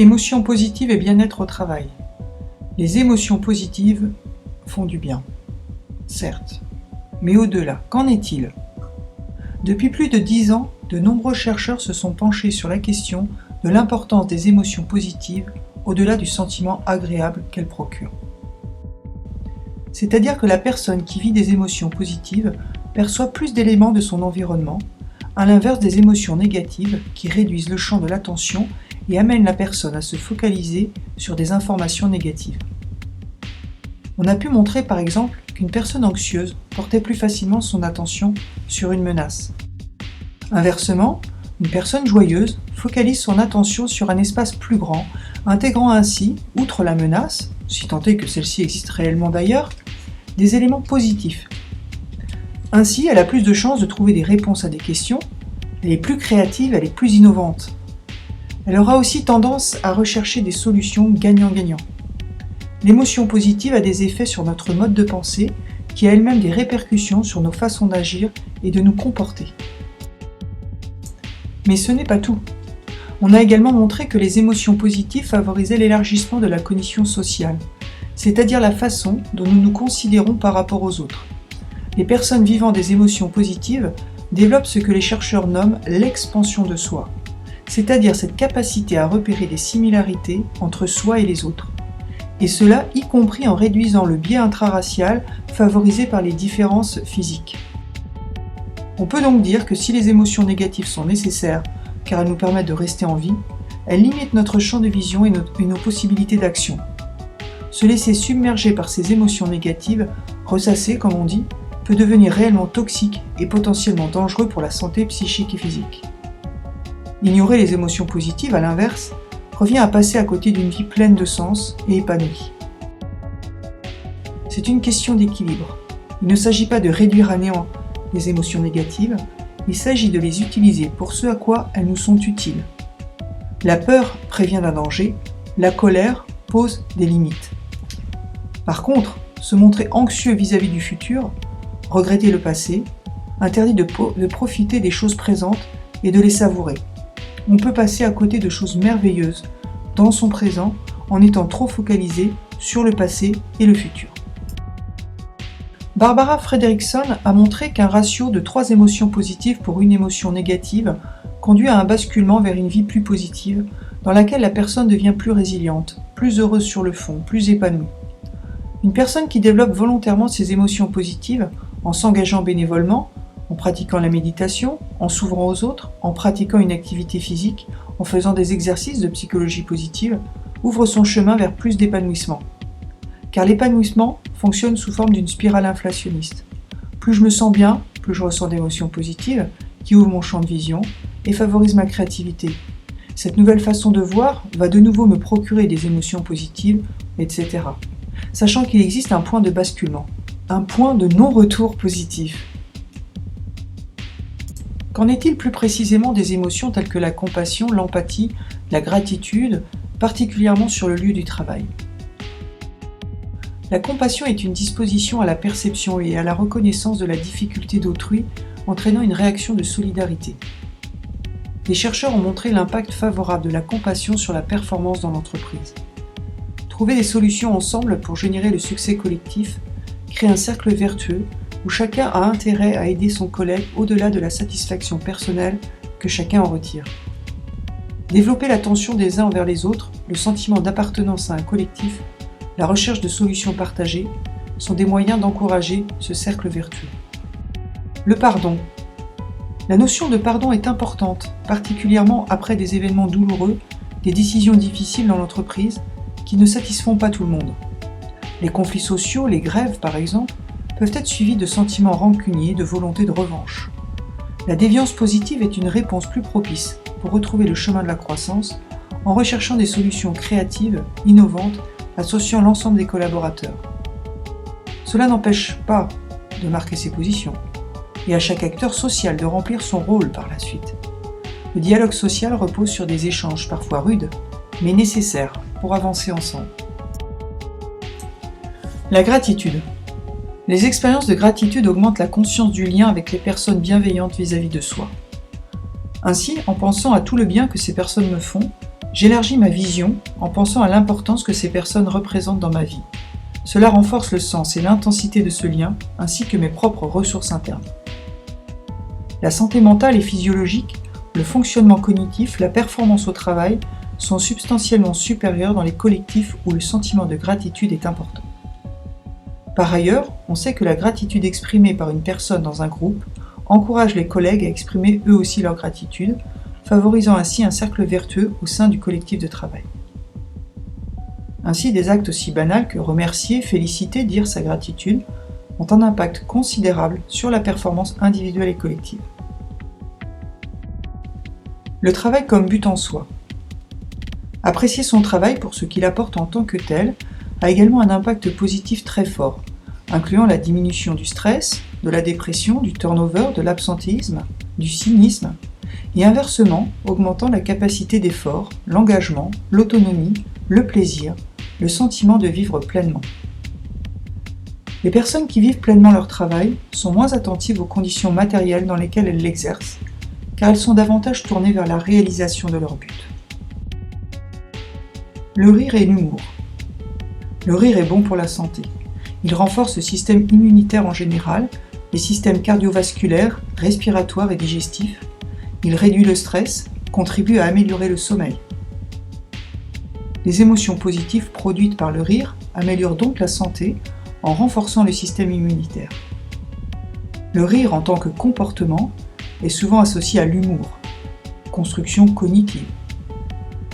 Émotions positives et bien-être au travail. Les émotions positives font du bien, certes. Mais au-delà, qu'en est-il ? Depuis plus de 10 ans, de nombreux chercheurs se sont penchés sur la question de l'importance des émotions positives au-delà du sentiment agréable qu'elles procurent. C'est-à-dire que la personne qui vit des émotions positives perçoit plus d'éléments de son environnement, à l'inverse des émotions négatives qui réduisent le champ de l'attention et amènent la personne à se focaliser sur des informations négatives. On a pu montrer par exemple qu'une personne anxieuse portait plus facilement son attention sur une menace. Inversement, une personne joyeuse focalise son attention sur un espace plus grand, intégrant ainsi, outre la menace, si tant est que celle-ci existe réellement d'ailleurs, des éléments positifs. Ainsi, elle a plus de chances de trouver des réponses à des questions, elle est plus créative, elle est plus innovante. Elle aura aussi tendance à rechercher des solutions gagnant-gagnant. L'émotion positive a des effets sur notre mode de pensée qui a elle-même des répercussions sur nos façons d'agir et de nous comporter. Mais ce n'est pas tout. On a également montré que les émotions positives favorisaient l'élargissement de la cognition sociale, c'est-à-dire la façon dont nous nous considérons par rapport aux autres. Les personnes vivant des émotions positives développent ce que les chercheurs nomment l'expansion de soi, c'est-à-dire cette capacité à repérer des similarités entre soi et les autres. Et cela y compris en réduisant le biais intraracial favorisé par les différences physiques. On peut donc dire que si les émotions négatives sont nécessaires, car elles nous permettent de rester en vie, elles limitent notre champ de vision et nos possibilités d'action. Se laisser submerger par ces émotions négatives, ressasser comme on dit, peut devenir réellement toxique et potentiellement dangereux pour la santé psychique et physique. Ignorer les émotions positives, à l'inverse, revient à passer à côté d'une vie pleine de sens et épanouie. C'est une question d'équilibre. Il ne s'agit pas de réduire à néant les émotions négatives, il s'agit de les utiliser pour ce à quoi elles nous sont utiles. La peur prévient d'un danger, la colère pose des limites. Par contre, se montrer anxieux vis-à-vis du futur, regretter le passé, interdit de profiter des choses présentes et de les savourer. On peut passer à côté de choses merveilleuses dans son présent en étant trop focalisé sur le passé et le futur. Barbara Fredrickson a montré qu'un ratio de 3 émotions positives pour une émotion négative conduit à un basculement vers une vie plus positive dans laquelle la personne devient plus résiliente, plus heureuse sur le fond, plus épanouie. Une personne qui développe volontairement ses émotions positives en s'engageant bénévolement, en pratiquant la méditation, en s'ouvrant aux autres, en pratiquant une activité physique, en faisant des exercices de psychologie positive, ouvre son chemin vers plus d'épanouissement. Car l'épanouissement fonctionne sous forme d'une spirale inflationniste. Plus je me sens bien, plus je ressens d'émotions positives, qui ouvrent mon champ de vision et favorisent ma créativité. Cette nouvelle façon de voir va de nouveau me procurer des émotions positives, etc. Sachant qu'il existe un point de basculement, un point de non-retour positif. Qu'en est-il plus précisément des émotions telles que la compassion, l'empathie, la gratitude, particulièrement sur le lieu du travail ? La compassion est une disposition à la perception et à la reconnaissance de la difficulté d'autrui, entraînant une réaction de solidarité. Les chercheurs ont montré l'impact favorable de la compassion sur la performance dans l'entreprise. Trouver des solutions ensemble pour générer le succès collectif crée un cercle vertueux où chacun a intérêt à aider son collègue au-delà de la satisfaction personnelle que chacun en retire. Développer l'attention des uns envers les autres, le sentiment d'appartenance à un collectif, la recherche de solutions partagées sont des moyens d'encourager ce cercle vertueux. Le pardon. La notion de pardon est importante, particulièrement après des événements douloureux, des décisions difficiles dans l'entreprise qui ne satisfont pas tout le monde. Les conflits sociaux, les grèves par exemple, peuvent être suivis de sentiments rancuniers, de volonté de revanche. La déviance positive est une réponse plus propice pour retrouver le chemin de la croissance en recherchant des solutions créatives, innovantes, associant l'ensemble des collaborateurs. Cela n'empêche pas de marquer ses positions et à chaque acteur social de remplir son rôle par la suite. Le dialogue social repose sur des échanges parfois rudes, mais nécessaires pour avancer ensemble. La gratitude. Les expériences de gratitude augmentent la conscience du lien avec les personnes bienveillantes vis-à-vis de soi. Ainsi, en pensant à tout le bien que ces personnes me font, J'élargis ma vision en pensant à l'importance que ces personnes représentent dans ma vie. Cela renforce le sens et l'intensité de ce lien, ainsi que mes propres ressources internes. La santé mentale et physiologique, le fonctionnement cognitif, la performance au travail sont substantiellement supérieurs dans les collectifs où le sentiment de gratitude est important. Par ailleurs, on sait que la gratitude exprimée par une personne dans un groupe encourage les collègues à exprimer eux aussi leur gratitude, favorisant ainsi un cercle vertueux au sein du collectif de travail. Ainsi, des actes aussi banals que remercier, féliciter, dire sa gratitude ont un impact considérable sur la performance individuelle et collective. Le travail comme but en soi. Apprécier son travail pour ce qu'il apporte en tant que tel a également un impact positif très fort, incluant la diminution du stress, de la dépression, du turnover, de l'absentéisme, du cynisme, et inversement augmentant la capacité d'effort, l'engagement, l'autonomie, le plaisir, le sentiment de vivre pleinement. Les personnes qui vivent pleinement leur travail sont moins attentives aux conditions matérielles dans lesquelles elles l'exercent, car elles sont davantage tournées vers la réalisation de leur but. Le rire et l'humour. Le rire est bon pour la santé. Il renforce le système immunitaire en général, les systèmes cardiovasculaires, respiratoires et digestifs. Il réduit le stress, contribue à améliorer le sommeil. Les émotions positives produites par le rire améliorent donc la santé en renforçant le système immunitaire. Le rire en tant que comportement est souvent associé à l'humour, construction cognitive.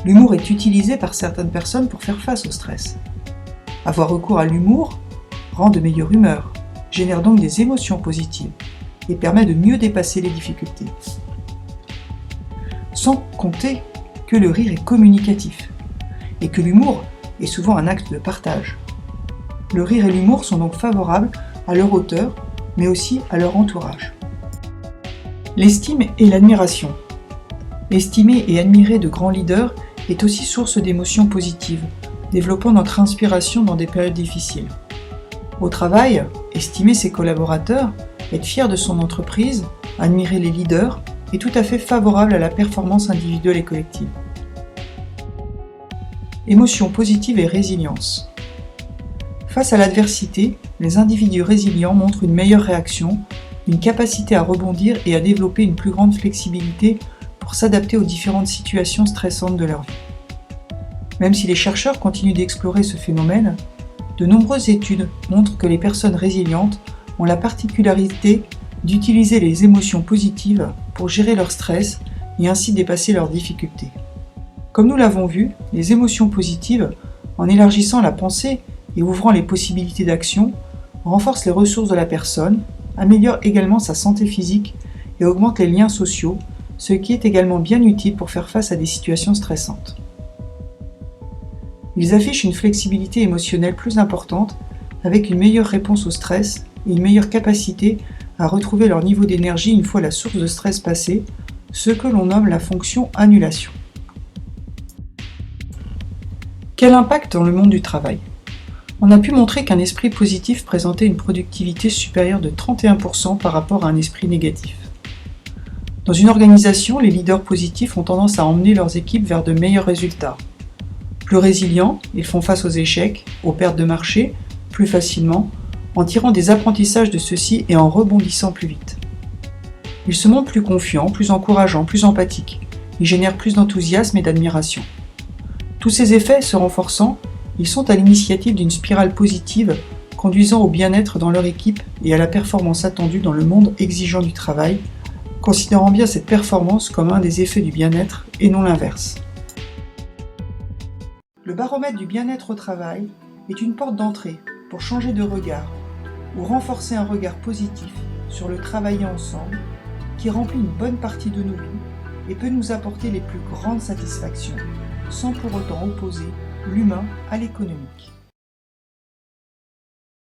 L'humour est utilisé par certaines personnes pour faire face au stress. Avoir recours à l'humour rend de meilleure humeur, génère donc des émotions positives et permet de mieux dépasser les difficultés. Sans compter que le rire est communicatif et que l'humour est souvent un acte de partage. Le rire et l'humour sont donc favorables à leur auteur, mais aussi à leur entourage. L'estime et l'admiration. Estimer et admirer de grands leaders est aussi source d'émotions positives, développant notre inspiration dans des périodes difficiles. Au travail, estimer ses collaborateurs, être fier de son entreprise, admirer les leaders est tout à fait favorable à la performance individuelle et collective. Émotions positives et résilience. Face à l'adversité, les individus résilients montrent une meilleure réaction, une capacité à rebondir et à développer une plus grande flexibilité pour s'adapter aux différentes situations stressantes de leur vie. Même si les chercheurs continuent d'explorer ce phénomène, de nombreuses études montrent que les personnes résilientes ont la particularité d'utiliser les émotions positives pour gérer leur stress et ainsi dépasser leurs difficultés. Comme nous l'avons vu, les émotions positives, en élargissant la pensée et ouvrant les possibilités d'action, renforcent les ressources de la personne, améliorent également sa santé physique et augmentent les liens sociaux, ce qui est également bien utile pour faire face à des situations stressantes. Ils affichent une flexibilité émotionnelle plus importante, avec une meilleure réponse au stress et une meilleure capacité à retrouver leur niveau d'énergie une fois la source de stress passée, ce que l'on nomme la fonction annulation. Quel impact dans le monde du travail ? On a pu montrer qu'un esprit positif présentait une productivité supérieure de 31% par rapport à un esprit négatif. Dans une organisation, les leaders positifs ont tendance à emmener leurs équipes vers de meilleurs résultats. Plus résilients, ils font face aux échecs, aux pertes de marché, plus facilement, en tirant des apprentissages de ceux-ci et en rebondissant plus vite. Ils se montrent plus confiants, plus encourageants, plus empathiques. Ils génèrent plus d'enthousiasme et d'admiration. Tous ces effets se renforçant, ils sont à l'initiative d'une spirale positive conduisant au bien-être dans leur équipe et à la performance attendue dans le monde exigeant du travail, considérant bien cette performance comme un des effets du bien-être et non l'inverse. Le baromètre du bien-être au travail est une porte d'entrée pour changer de regard ou renforcer un regard positif sur le travailler ensemble qui remplit une bonne partie de nos vies et peut nous apporter les plus grandes satisfactions sans pour autant opposer l'humain à l'économique.